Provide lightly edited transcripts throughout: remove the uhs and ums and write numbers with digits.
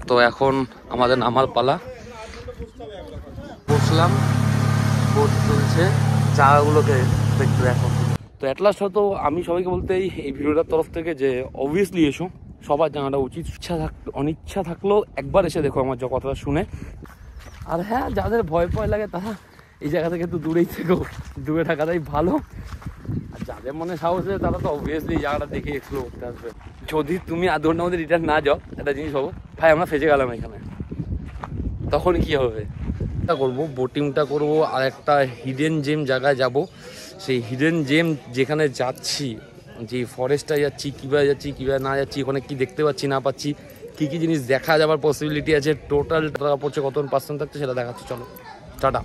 তো এখন আমাদের নামার পালা। বসলাম, বোট চলছে, জায়গাগুলোকে দেখতে দেখো। তো অ্যাট লাস্ট হয়তো আমি সবাইকে বলতে এই ভিডিওটার তরফ থেকে যে অবভিয়াসলি এসো, সবার জানাটা উচিত। অনিচ্ছা থাকলেও একবার এসে দেখো আমার যে কথাটা শুনে। আর হ্যাঁ, যাদের ভয় লাগে তারা এই জায়গা থেকে একটু দূরেই থেকো, দূরে থাকাটাই ভালো। আর যাদের মনে সাহস আছে তারা তো অবভিয়াসলি এই জায়গাটা দেখে এক্সপ্লোর করতে আসবে। যদি তুমি আধ ঘন্টার মধ্যে রিটার্ন না যাও, একটা জিনিস হবো, ভাই আমরা ফেঁসে গেলাম এখানে, তখন কি হবে? করবো বোটিংটা করবো, আর একটা হিডেন জেম জায়গায় যাব। সেই হিডেন জেম যেখানে যাচ্ছি, যে ফরেস্টটায় যাচ্ছি, কীভাবে যাচ্ছি, কীভাবে না যাচ্ছি, ওখানে কী দেখতে পাচ্ছি না পাচ্ছি, কী কী জিনিস দেখা যাবার পসিবিলিটি আছে, টোটাল টাকা পড়ছে, কত পার্সেন্ট থাকছে সেটা দেখাচ্ছি। চলো টাটা।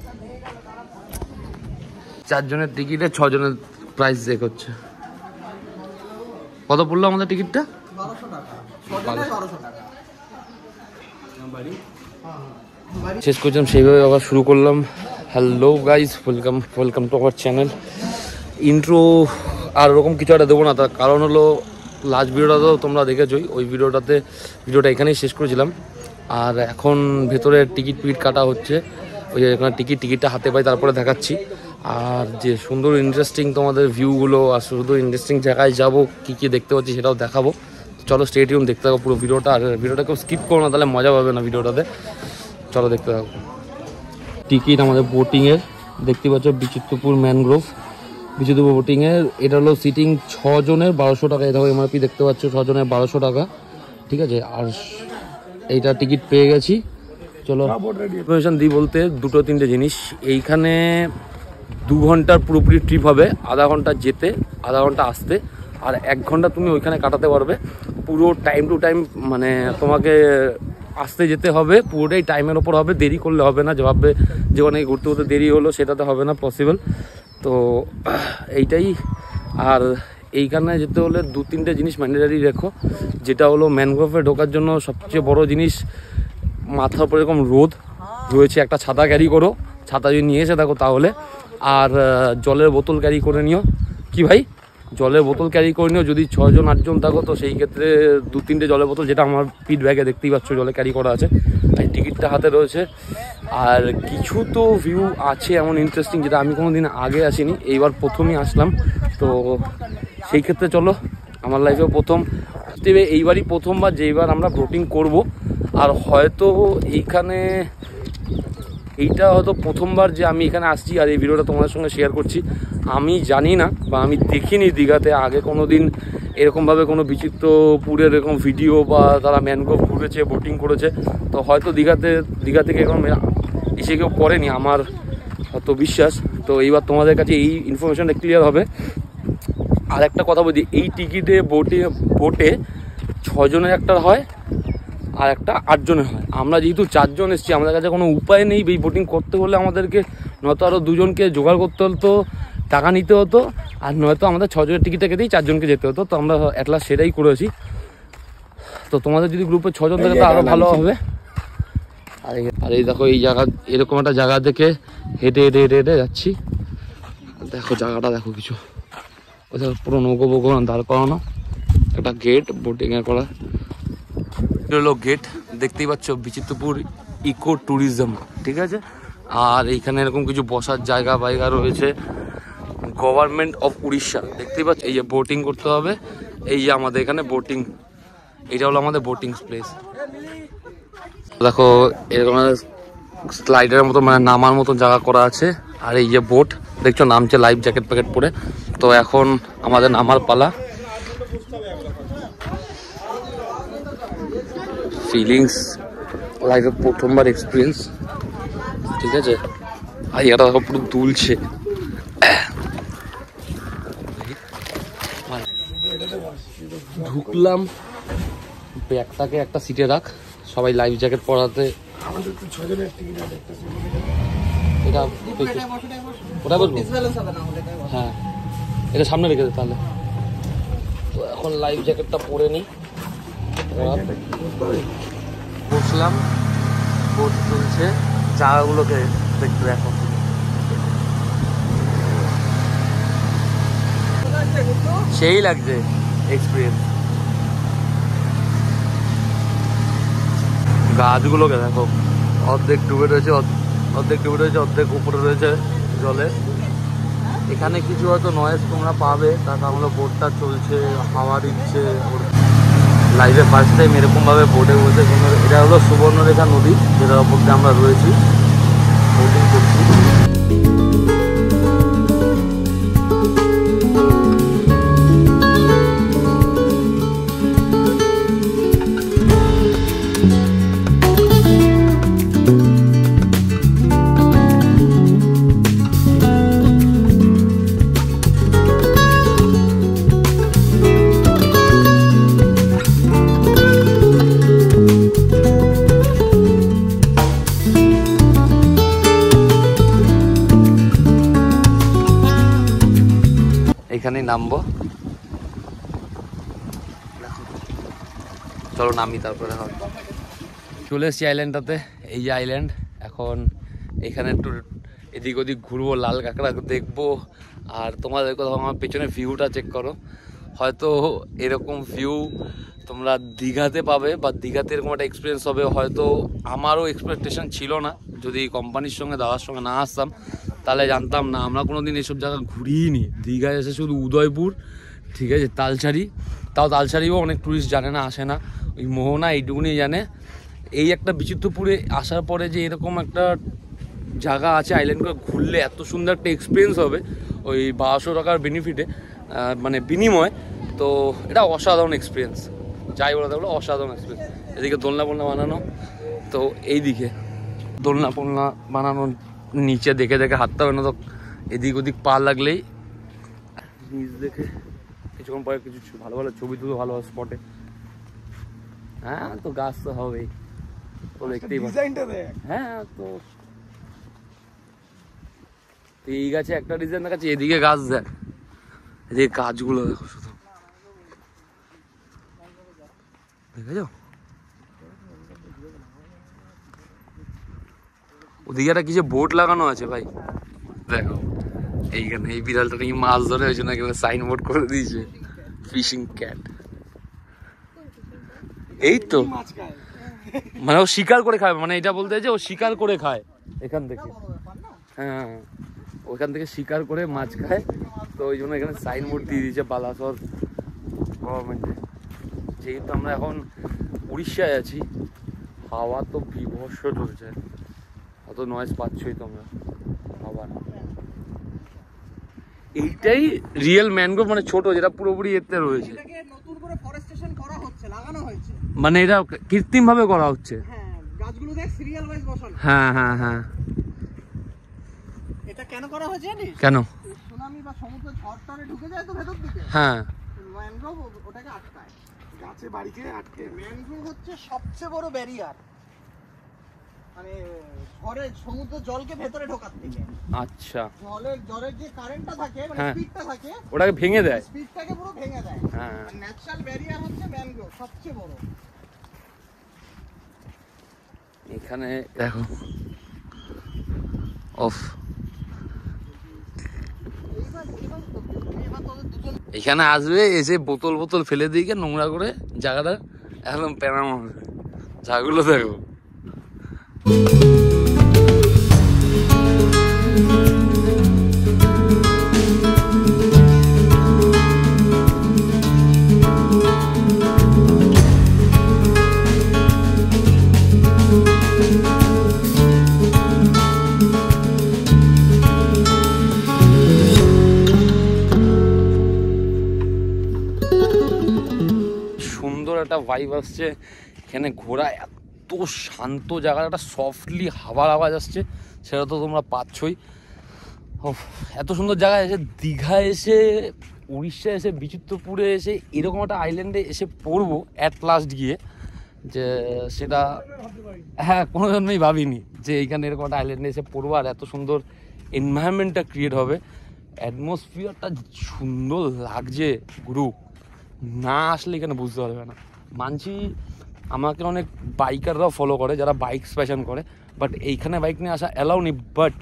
4 জনের টিকিটে 6 জনের প্রাইস চেক হচ্ছে। কত পড়লো আমাদের টিকিটটা? 1200 টাকা। শেষ করছিলাম সেইভাবে আবার শুরু করলাম। Hello guys, welcome to our channel. Intro আর ওরকম কিছু একটা দেবো না, তার কারণ হলো লাস্ট ভিডিওটা তো তোমরা দেখেছোই, ওই ভিডিওটা এখানেই শেষ করেছিলাম। আর এখন ভেতরে টিকিট কাটা হচ্ছে, ওই এখানে টিকিটটা হাতে পাই তারপরে দেখাচ্ছি। আর যে সুন্দর ইন্টারেস্টিং তোমাদের ভিউগুলো, আর শুধু ইন্টারেস্টিং জায়গায় যাবো, কী কী দেখতে পাচ্ছি সেটাও দেখাবো। চলো স্টে টিউন, দেখতে থাকো পুরো ভিডিওটা। আর ভিডিওটা কেউ স্কিপ করো না, তাহলে মজা পাবে না ভিডিওটাতে। চলো দেখতে থাকো। টিকিট আমাদের বোটিংয়ের দেখতে পাচ্ছ, বিচিত্রপুর ম্যানগ্রোভ বোটিংয়ের। এটা হলো সিটিং 6 জনের 1200 টাকা। এটা এমআরপি দেখতে পাচ্ছ, 6 জনের 1200 টাকা, ঠিক আছে। আর এইটা টিকিট পেয়ে গেছি। চলো ইনফরমেশন দিই বলতে 2-3টে জিনিস। এইখানে 2 ঘন্টার পুরোপুরি ট্রিপ হবে, আধা ঘন্টা যেতে, আধা ঘন্টা আসতে, আর 1 ঘন্টা তুমি ওইখানে কাটাতে পারবে। পুরো টাইম টু টাইম, মানে তোমাকে আসতে যেতে হবে, পুরোটাই টাইমের ওপর হবে, দেরি করলে হবে না। যে ভাববে যে অনেক ঘুরতে ঘুরতে দেরি হলো, সেটাতে হবে না, পসিবল। তো এইটাই। আর এইখানে যেতে হলে 2-3টে জিনিস ম্যান্ডেটারি রেখো, যেটা হলো ম্যানগ্রোভে ঢোকার জন্য সবচেয়ে বড় জিনিস, মাথার উপর এরকম রোদ রয়েছে, একটা ছাতা ক্যারি করো, ছাতা যদি নিয়ে এসে থাকো তাহলে। আর জলের বোতল ক্যারি করে নিও। কি ভাই? জলের বোতল ক্যারি করে নিও। যদি 6 জন 8 জন থাকো তো সেই ক্ষেত্রে 2-3টে জলের বোতল, যেটা আমার পিট ব্যাগে দেখতেই পাচ্ছ জলে ক্যারি করা আছে। আর টিকিটটা হাতে রয়েছে। আর কিছু তো ভিউ আছে এমন ইন্টারেস্টিং, যেটা আমি কোনো দিন আগে আসিনি, এইবার প্রথমই আসলাম। তো সেই ক্ষেত্রে চলো, আমার লাইফেও প্রথম, এইবারই প্রথমবার যেইবার আমরা বোটিং করব। আর হয়তো এইটা হয়তো প্রথমবার যে আমি এখানে আসছি আর এই ভিডিওটা তোমাদের সঙ্গে শেয়ার করছি। আমি জানি না, বা আমি দেখিনি দীঘাতে আগে কোনো দিন এরকমভাবে কোনো বিচিত্রপুরের এরকম ভিডিও, বা তারা ম্যানগ্রোভ ঘুরেছে, বোটিং করেছে। তো হয়তো দীঘা থেকে এরকম এসে কেউ করেনি, আমার হয়তো বিশ্বাস। তো এইবার তোমাদের কাছে এই ইনফরমেশনটা ক্লিয়ার হবে। আর একটা কথা বলছি, এই টিকিটে বোটে 6 জনের একটা হয়, আর একটা 8 জনের হয়। আমরা যেহেতু 4 জন এসেছি, আমাদের কাছে কোনো উপায় নেই এই বোটিং করতে হলে আমাদেরকে নয়তো আরও 2 জনকে জোগাড় করতে হতো, টাকা নিতে হতো, আর নয়তো আমাদের 6 জনের টিকিটটা কেটেই 4 জনকে যেতে হতো। তো আমরা অ্যাট লাস্ট সেটাই করেছি। তো তোমাদের যদি গ্রুপে 6 জন থাকে তো আরও ভালো হবে। আর এই দেখো, এই জায়গা, এরকম একটা জায়গা থেকে হেঁটে হেঁটে হেঁটে হেঁটে যাচ্ছি। দেখো জায়গাটা দেখো, কিছু ওই দেখো পুরো নৌকো দাঁড় করানো, একটা গেট বোটিংয়ের করা হলো গেট, দেখতেই পাচ্ছ, বিচিত্রপুর ইকো ট্যুরিজম, ঠিক আছে। আর এইখানে এরকম কিছু বসার জায়গা রয়েছে, গভর্নমেন্ট অফ উড়িষ্যা, দেখতেই পাচ্ছ। এই যে বোটিং করতে হবে, এই যে আমাদের এখানে বোটিং, এটা হলো আমাদের বোটিং প্লেস। দেখো এরকম স্লাইডের মতো, মানে নামার মতো জায়গা করা আছে। আর এই যে বোট দেখছো নামছে, লাইফ জ্যাকেট প্যাকেট পরে। তো এখন আমাদের নামার পালা। ফিলিংস, লাইফের প্রথমবার এক্সপিরিয়েন্স, ঠিক আছে। আর এটা দেখো পুরো দুলছে। ঢুকলাম, ব্যাগটাকে একটা সিটে রাখ, সবাই লাইফ জ্যাকেট পরাতে। এটা ওটা বলবো, হ্যাঁ এটা সামনে রেখে দে তাহলে। তো এখন লাইফ জ্যাকেটটা পরে নিই। বসলাম, বোট চলছে, জায়গাগুলোকে দেখতে দেখো। সেই লাগছে এক্সপিরিয়েন্স। গাছগুলোকে দেখো, অর্ধেক ডুবে রয়েছে, অর্ধেক উপরে রয়েছে জলে। এখানে কিছু হয়তো নয়েজ তোমরা পাবে, তার কারণ হলো বোটটা চলছে, হাওয়া দিচ্ছে। লাইভে ফার্স্ট টাইম এরকমভাবে বোটে বসে কোনো, এটা হলো সুবর্ণরেখা নদী, যেটার ওপর দিয়ে আমরা রয়েছি, বোটিং করছি। এখানেই নামবো, চলো নামি তারপরে হয়। চলে এসছি আইল্যান্ডটাতে, এই যে আইল্যান্ড। এখন এখানে একটু এদিক ওদিক ঘুরবো, লাল কাঁকড়া দেখবো। আর তোমাদের কোথাও আমার পেছনে ভিউটা চেক করো, হয়তো এরকম ভিউ তোমরা দীঘাতে পাবে, বা দীঘাতে এরকম একটা এক্সপিরিয়েন্স হবে। হয়তো আমারও এক্সপেকটেশন ছিল না, যদি কোম্পানির সঙ্গে দাদার সঙ্গে না আসতাম তাহলে জানতাম না। আমরা কোনো দিন এইসব জায়গা ঘুরিনি। দীঘায় এসে শুধু উদয়পুর, ঠিক আছে, তালসারি, তাও তালসারিও অনেক ট্যুরিস্ট জানে না, আসে না। ওই মোহনা এইটুকুনি জানে। এই একটা বিচিত্রপুরে আসার পরে যে এরকম একটা জায়গা আছে, আইল্যান্ডগুলো ঘুরলে এত সুন্দর একটা এক্সপিরিয়েন্স হবে ওই 1200 টাকার বেনিফিটে, মানে বিনিময়। তো এটা অসাধারণ এক্সপিরিয়েন্স, যাই বলা থাকলো অসাধারণ এক্সপিরিয়েন্স। এদিকে দোলনা ফোলনা বানানো, তো এইদিকে দোলনা ফোলনা বানানো, নিচে দেখে দেখে হাঁটতে হবে না, তো এদিক ওদিক পা লাগলেই নিচ দেখে কিছুক্ষণ পরে কিছু ভালো ভালো ছবি তুলো, ভালো ভালো স্পটে। হ্যাঁ, তো গাছ তো হবেই, তো দেখতেই পাচ্ছি। হ্যাঁ, তো এই গাছে একটা ডিজাইন দেখাচ্ছে, এদিকে গাছ দেখ, এদিকে গাছগুলো দেখো শুধু, দেখেছো? ওদিকে একটা কিছু বোট লাগানো আছে ভাই, দেখো। এইখানে এই বিড়ালটা নাকি মাছ ধরে, ওই জন্য এখানে সাইনবোর্ড করে দিয়েছে, ফিশিং ক্যাট। এই তো মানে ও শিকার করে খায়, মানে এটা বলতে যে ও শিকার করে খায় এখান থেকে। হ্যাঁ, ওইখান থেকে শিকার করে মাছ খায়, তো ওই জন্য এখানে সাইনবোর্ড দিয়ে দিয়েছে বালাসর গভর্নমেন্টে। যেহেতু আমরা এখন উড়িষ্যায় আছি, হাওয়া তো বিভৎস চলছে, অত নয়েজ পাচ্ছই তোমরা। আবার এইটাই রিয়েল ম্যানগ্রোভ, মানে ছোট, যেটা পুরোপুরি এতে রয়েছে। মানে এটা কৃত্রিম ভাবে করা হচ্ছে। হ্যাঁ হ্যাঁ হ্যাঁ, এটা কেন করা হয়েছে জানিস? কেন? সুনামি বা সমুদ্রের ঝড় ঢুকে যায় তো ভেতর দিকে। হ্যাঁ, ম্যানগ্রোভ ওটাকে আটকায়, গাছে বাড়িকে আটকে। ম্যানগ্রোভ হচ্ছে সবচেয়ে বড় ব্যারিয়ার, মানে ঝড়ে সমুদ্রের জলকে ভেতরে ঢোকার থেকে। আচ্ছা, জলের যে কারেন্টটা থাকে, মানে স্পিডটা থাকে, ওটাকে ভেঙে দেয়, স্পিডটাকে পুরো ভেঙে দেয়। হ্যাঁ, ন্যাচারাল ব্যারিয়ার হচ্ছে ম্যানগ্রোভ সবচেয়ে বড়। এখানে দেখো, অফ, এখানে আসবে, এসে বোতল বোতল ফেলে দিয়ে নোংরা করে জায়গাটা একদম প্যানাম হবে। জায়গাগুলো দেখো, একটা ভাইব আসছে এখানে। ঘোরা এত শান্ত জায়গা, একটা সফটলি হাওয়ার আওয়াজ আসছে, সেটা তো তোমরা পাচ্ছই। এত সুন্দর জায়গায় এসে, দীঘায় এসে, উড়িষ্যায় এসে, বিচিত্রপুরে এসে এরকম একটা আইল্যান্ডে এসে পড়বো অ্যাট লাস্ট গিয়ে, যে সেটা হ্যাঁ কোনো জন্যই ভাবিনি যে এইখানে এরকম একটা আইল্যান্ডে এসে পড়বো, আর এত সুন্দর এনভায়রনমেন্টটা ক্রিয়েট হবে, অ্যাটমসফিয়ারটা সুন্দর লাগছে। গ্রুপ না আসলে এখানে বুঝতে পারবে না। মানছি আমাকে অনেক বাইকাররাও ফলো করে, যারা বাইক প্যাশন করে, বাট এইখানে বাইক নিয়ে আসা অ্যালাউ নেই। বাট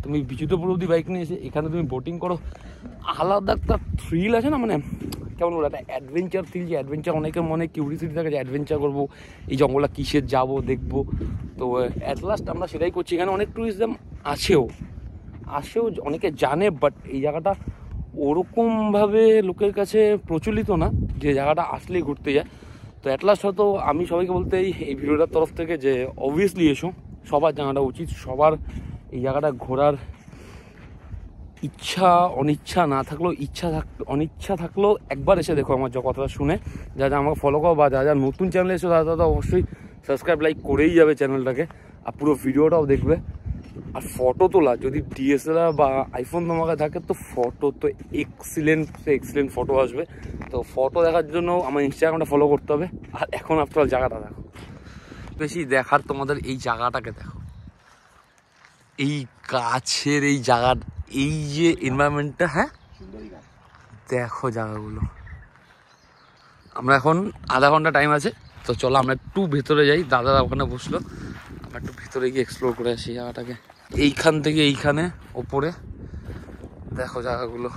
তুমি বিচিত্রপুর অবধি বাইক নিয়ে এসে এখানে তুমি বোটিং করো, আলাদা একটা থ্রিল আছে না, মানে কেমন বলবো, একটা অ্যাডভেঞ্চার ফিল, যে অ্যাডভেঞ্চার অনেকের মনে কিউরিয়াসিটি থাকে যে অ্যাডভেঞ্চার করবো, এই জঙ্গলটা কিসের যাবো দেখবো। তো অ্যাট লাস্ট আমরা সেটাই করছি। এখানে অনেক ট্যুরিজম আসেও, অনেকে জানে, বাট এই জায়গাটা ওরকমভাবে লোকের কাছে প্রচলিত না যে জায়গাটা আসলেই ঘুরতে যায়। তো অ্যাট লাস্ট হয়তো আমি সবাইকে বলতে এই ভিডিওটার তরফ থেকে যে অবভিয়াসলি এসো, সবার জানাটা উচিত, সবার এই জায়গাটা ঘোরার ইচ্ছা অনিচ্ছা না থাকলেও অনিচ্ছা থাকলেও একবার এসে দেখো আমার যে কথাটা শুনে। যা যা আমাকে ফলো করো বা যা যা নতুন চ্যানেলে এসো তারা অবশ্যই সাবস্ক্রাইব লাইক করেই যাবে চ্যানেলটাকে, আর পুরো ভিডিওটাও দেখবে। আর ফটো তোলা, যদি ডিএসএলআর বা আইফোন তোমাকে থাকে তো ফটো তো এক্সিলেন্ট ফটো আসবে। তো ফটো দেখার জন্য আমার ইনস্টাগ্রামটা ফলো করতে হবে। আর এখন আফটার জায়গাটা দেখো, বেশি দেখার তোমাদের এই জায়গাটাকে দেখো, এই গাছের এই জায়গা, এই যে এনভায়রনমেন্টটা, হ্যাঁ দেখো জায়গাগুলো। আমরা এখন আধা ঘন্টা টাইম আছে, তো চলো আমরা একটু ভেতরে যাই। দাদারা ওখানে বসলো, আমরা একটু ভেতরে গিয়ে এক্সপ্লোর করে আসি জায়গাটাকে। এইখান থেকে এইখানে ওপরে দেখো জায়গাগুলো,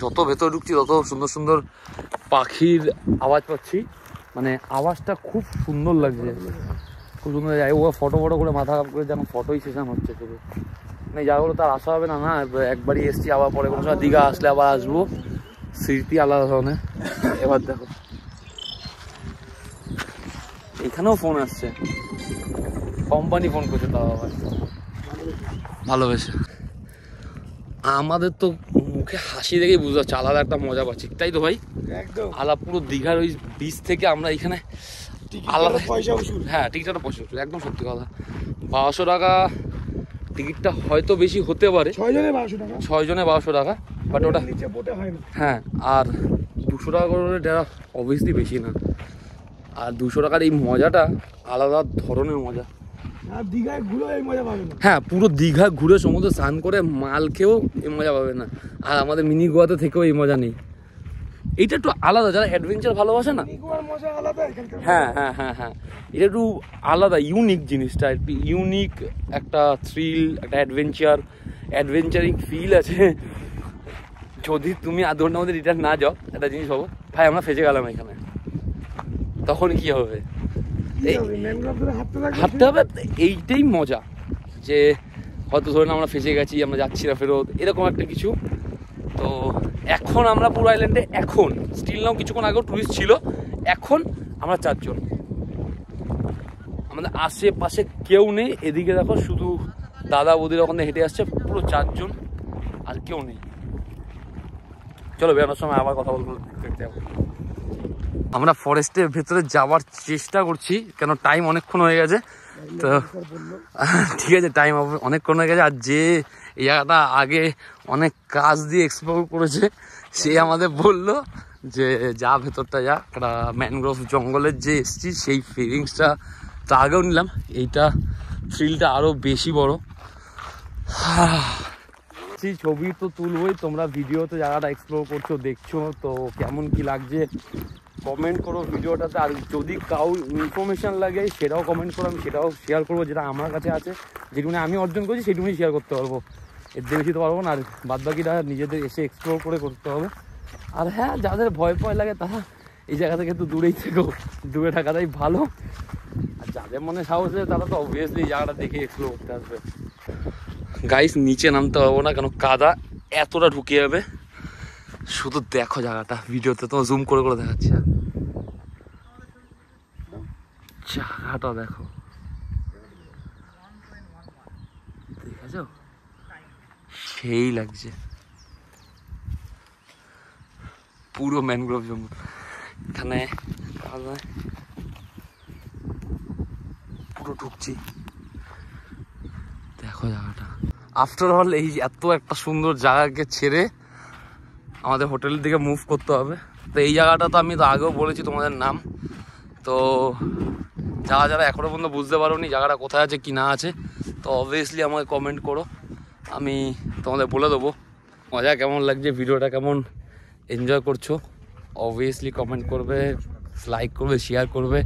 যত ভেতরে ঢুকছি তত সুন্দর সুন্দর পাখির আওয়াজ পাচ্ছি, মানে আওয়াজটা খুব সুন্দর লাগছে, খুব সুন্দর যায়। ও ফটো করে মাথা খারাপ করে যেন ফটোই সেশন হচ্ছে শুধু, মানে জায়গাগুলো তার আসা হবে না। না একবারই এসছি, আবার পরে কোনো সময় দীঘা আসলে আবার আসবো, স্মৃতি আলাদা ধরনের। এবার দেখো এখানেও ফোন আসছে, কোম্পানি ফোন করছে, তাও আবার ভালোবেসে। আমাদের তো মুখে হাসি দেখেই বুঝতে পারছি আলাদা একটা মজা পাচ্ছি, তাই তো ভাই? একদম আলাদা পুরো দীঘার ওই বিচ থেকে আমরা এখানে আলাদা পয়সা উসুল। হ্যাঁ টিকিটটা পয়সা উসুল, একদম সত্যি কথা। 1200 টাকা টিকিটটা হয়তো বেশি হতে পারে, 6 জনে 1200 টাকা, বাট ওটা হ্যাঁ। আর 200 টাকা করে এটা অবভিয়াসলি বেশি না। আর 200 টাকার এই মজাটা আলাদা ধরনের মজা। হ্যাঁ পুরো দীঘা ঘুরে সমুদ্র স্নান করে মাল খেয়েও এই মজা পাবে না। আর আমাদের মিনি গোয়াতে থেকেও এই মজা নেই। এইটা একটু আলাদা, যারা অ্যাডভেঞ্চার ভালোবাসে না, হ্যাঁ হ্যাঁ হ্যাঁ হ্যাঁ, এটা একটু আলাদা, ইউনিক জিনিসটা, একটু ইউনিক একটা থ্রিল, একটা অ্যাডভেঞ্চারিং ফিল আছে। যদি তুমি আধ ঘন্টার মধ্যে রিটার্ন না যাও, একটা জিনিস হবো ভাই আমরা ফেঁসে গেলাম এখানে, তখন কি হবে? হাঁটতে হবে, এইটাই মজা। যে হয়তো ধরুন আমরা ফেঁসে গেছি, আমরা যাচ্ছি না ফেরত, এরকম একটা কিছু। তো এখন আমরা পুরো আইল্যান্ডে, এখন স্টিল নাও, কিছুক্ষণ আগেও টুরিস্ট ছিল, এখন আমরা 4 জন, আমাদের আশেপাশে কেউ নেই। এদিকে দেখো শুধু দাদা বৌদির ওখানে হেঁটে আসছে, পুরো 4 জন, আর কেউ নেই। চলো বেরোনোর সময় আবার কথা বলবো, দেখতে যাবো। আমরা ফরেস্টের ভেতরে যাওয়ার চেষ্টা করছি, কেন টাইম অনেকক্ষণ হয়ে গেছে। তো ঠিক আছে, টাইম অনেকক্ষণ হয়ে গেছে। আর যে এই জায়গাটা আগে অনেক কাজ দিয়ে এক্সপ্লোর করেছে, সে আমাদের বললো যে যা ভেতরটা যা, একটা ম্যানগ্রোভ জঙ্গলের যে এসছি সেই ফিলিংসটা তো আগেও নিলাম, এইটা থ্রিলটা আরও বেশি বড়। ছবি তো তুলবই, তোমরা ভিডিওতে জায়গাটা এক্সপ্লোর করছো, দেখছো, তো কেমন কি লাগছে কমেন্ট করো ভিডিওটাতে। আর যদি কাউ ইনফরমেশান লাগে সেটাও কমেন্ট করো, আমি সেটাও শেয়ার করবো, যেটা আমার কাছে আছে, যেটুকুনি আমি অর্জন করছি সেটুকুনি শেয়ার করতে পারবো, এর বেশি তো পারবো না। আর বাদবাকিটা নিজেদের এসে এক্সপ্লোর করে করতে হবে। আর হ্যাঁ, যাদের ভয় লাগে তারা এই জায়গা থেকে একটু দূরেই থেকো, দূরে থাকাটাই ভালো। আর যাদের মনে সাহস আছে তারা তো অবভিয়াসলি এই জায়গাটা দেখে এক্সপ্লোর করতে আসবে। গাইস নিচে নামতে পারবো না, কেন কাদা এতটা ঢুকে যাবে। শুধু দেখো জায়গাটা, ভিডিওতে তো জুম করে দেখাচ্ছি, জায়গাটা দেখো, দেখেছো সেই লাগছে, পুরো ম্যানগ্রোভ জঙ্গল। এখানে পুরো ঢুকছি, দেখো জায়গাটা। আফটার অল এই এত একটা সুন্দর জায়গাকে ছেড়ে আমাদের হোটেলের দিকে মুভ করতে হবে। তো এই জায়গাটা তো আমি তো আগেও বলেছি তোমাদের নাম, তো যারা এখনো পর্যন্ত বুঝতে পারোনি জায়গাটা কোথায় আছে কি না আছে, তো অবভিয়াসলি আমাকে কমেন্ট করো, আমি তোমাদের বলে দেবো মজা কেমন লাগছে, ভিডিওটা কেমন এনজয় করছো। অবভিয়াসলি কমেন্ট করবে, লাইক করবে, শেয়ার করবে।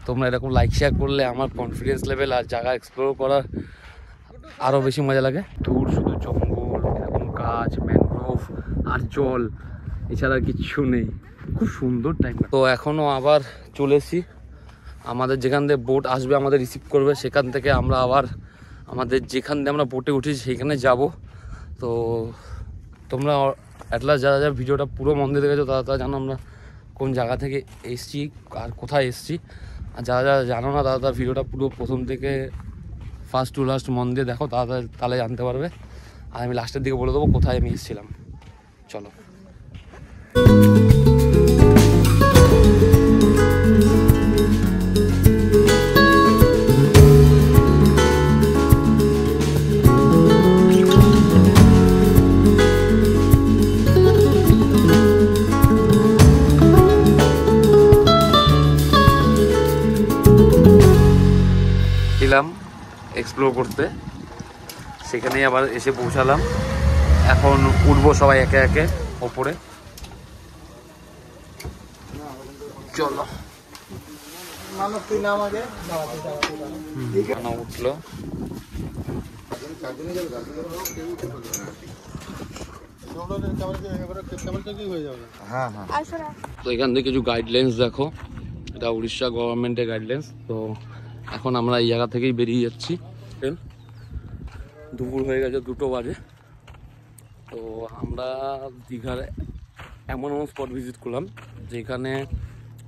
তোমরা এরকম লাইক শেয়ার করলে আমার কনফিডেন্স লেভেল আর জায়গা এক্সপ্লোর করার আরও বেশি মজা লাগে। দূর শুধু জঙ্গল, এরকম গাছ, ম্যানগ্রোভ, বরফ আর জল, এছাড়া কিচ্ছু নেই। খুব সুন্দর টাইম। তো এখনও আবার চলে এসেছি, আমাদের যেখান থেকে বোট আসবে আমাদের রিসিভ করবে, সেখান থেকে আমরা আবার আমাদের যেখান দিয়ে আমরা বোটে উঠেছি সেইখানে যাব। তো তোমরা অ্যাটলাস্ট যারা যারা ভিডিওটা পুরো মন দিয়ে দেখেছো তারা তারা জানো আমরা কোন জায়গা থেকে এসছি আর কোথায় এসছি। আর যারা যারা জানো না তারা তারা ভিডিওটা পুরো প্রথম থেকে ফার্স্ট টু লাস্ট মন দিয়ে দেখো, তাহলে জানতে পারবে। আর আমি লাস্টের দিকে বলে দেবো কোথায় আমি এসেছিলাম। চলো। এক্সপ্লোর করতে, সেখানেই আবার এসে পৌঁছালাম। এখন উঠবো সবাই একে একে ওপরে। চলো উঠলো। তো এখান থেকে কিছু গাইডলাইন্স দেখো, এটা উড়িষ্যা গভর্নমেন্টের গাইডলাইন্স। তো এখন আমরা এই জায়গা থেকেই বেরিয়ে যাচ্ছি। দুপুর হয়ে গেছে, 2টো বাজে। তো আমরা দীঘার এমন স্পট ভিজিট করলাম যেখানে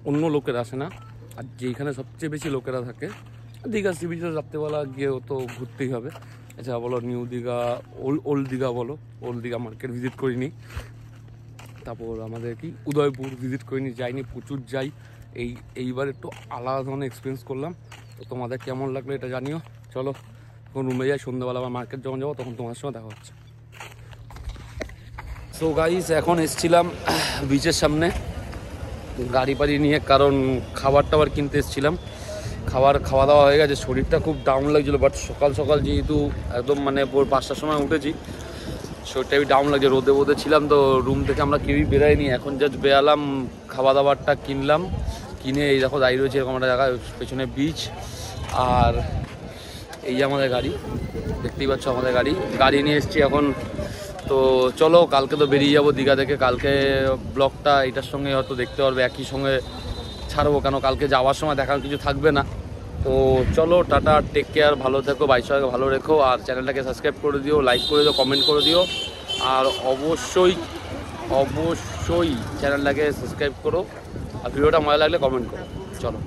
অন্য লোকেরা আসে না, আর যেখানে সবচেয়ে বেশি লোকেরা থাকে। দীঘা সি বিচে রাত্রেবেলা গিয়েও তো ঘুরতেই হবে। এছাড়া বলো নিউ দীঘা, ওল্ড দীঘা বলো, ওল্ড দীঘা মার্কেট ভিজিট করিনি। তারপর আমাদের কি উদয়পুর ভিজিট করিনি, যাইনি, প্রচুর যাই। এইবার একটু আলাদা ধরনের এক্সপিরিয়েন্স করলাম। তো তোমাদের কেমন লাগলো এটা জানিও। চলো এখন রুমে যাই, সন্ধ্যাবেলা আবার মার্কেট যখন যাবো তখন তোমার সঙ্গে দেখা হচ্ছে। সো গাইস, এখন এসছিলাম বিচের সামনে গাড়ি পাড়ি নিয়ে, কারণ খাবার টাবার কিনতে এসছিলাম। খাওয়া দাওয়া হয়ে গেছে, শরীরটা খুব ডাউন লাগছিলো। বাট সকাল সকাল যেহেতু একদম মানে ভোর 5টার সময় উঠেছি, শরীরটা ডাউন লাগছে, রোদে ছিলাম। তো রুম থেকে আমরা কেউই বেরাইনি, এখন জাস্ট বেরালাম, খাওয়া দাওয়ারটা কিনলাম, কিনে এই দেখো দাঁড়িয়ে রয়েছে এরকম একটা জায়গায়, পেছনে বিচ। আর এই আমাদের গাড়ি, দেখতেই পাচ্ছ আমাদের গাড়ি নিয়ে এসেছি এখন। তো চলো, কালকে তো বেরিয়ে যাবো দীঘা থেকে। কালকে ব্লগটা এটার সঙ্গে হয়তো দেখতে পারবে, একই সঙ্গে ছাড়বো, কেন কালকে যাওয়ার সময় দেখার কিছু থাকবে না। তো চলো, টাটা, টেক কেয়ার, ভালো থেকো, সবাইকে ভালো রেখো। আর চ্যানেলটাকে সাবস্ক্রাইব করে দিও, লাইক করে দিও, কমেন্ট করে দিও। আর অবশ্যই চ্যানেলটাকে সাবস্ক্রাইব করো। আর ভিডিওটা মজা লাগলে কমেন্ট করো। চলো।